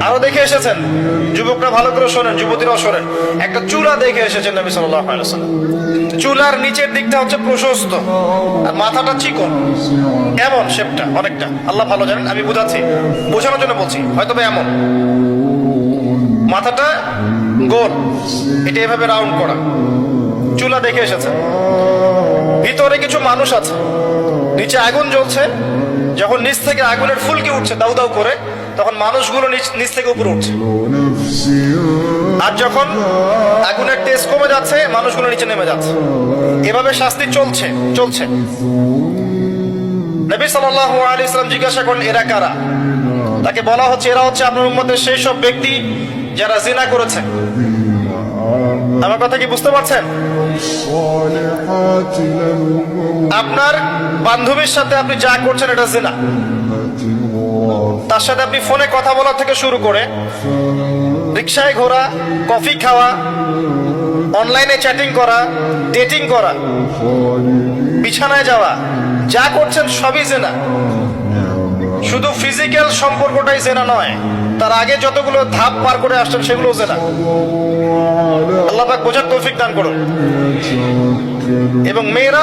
আরো দেখে এসেছেন, যুবকরা ভালো করে শোনেন, যুবতীরাও শোনেন, একটা চুলা দেখে এসেছেন নবী সাল্লাল্লাহু আলাইহি ওয়াসাল্লাম। চুলার নিচের দিকটা হচ্ছে প্রশস্ত আর মাথাটা চিকন, এমন শেপটা অনেকটা, আল্লাহ ভালো জানেন, আমি বুঝাচ্ছি, বোঝানোর জন্য বলছি, হয়তো বা এমন মাথাটা গোল, এটা এভাবে রাউন্ড করা, চুলা দেখে এসেছে। ভিতরে কিছু মানুষ আছে, নিচে আগুন জ্বলছে, যখন নিচ থেকে আগুনের ফুলকি উঠছে দাউ দাউ করে, তখন মানুষগুলো নিচ থেকে উপরে উঠছে, আর যখন আগুনের তেজ কমে যাচ্ছে মানুষগুলো নিচে নেমে যাচ্ছে। এভাবে শাস্তি চলছে চলছে। নবী সাল্লাল্লাহু আলাইহি ওয়াসাল্লাম জিজ্ঞাসা করলেন, এরা কারা? তাকে বলা হচ্ছে, এরা হচ্ছে আপনার উম্মতের সেই সব ব্যক্তি যারা জিনা করেছে। আমার কথা কি বুঝতে পারছেন? আপনার বান্ধবীর সাথে আপনি যা করছেন এটা জিনা। তার সাথে আপনি ফোনে কথা বলা থেকে শুরু করে রিকশায় ঘোরা, কফি খাওয়া, অনলাইনে চ্যাটিং করা, ডেটিং করা, বিছানায় যাওয়া, যা করছেন সবই জিনা। শুধু ফিজিক্যাল সম্পর্কটাই জেনা নয়, তার আগে যতগুলো ধাপ পার করে আসছেন সেগুলো জেনা। আল্লাহ পাক বোঝার তৌফিক দান করুন। এবং মেয়েরা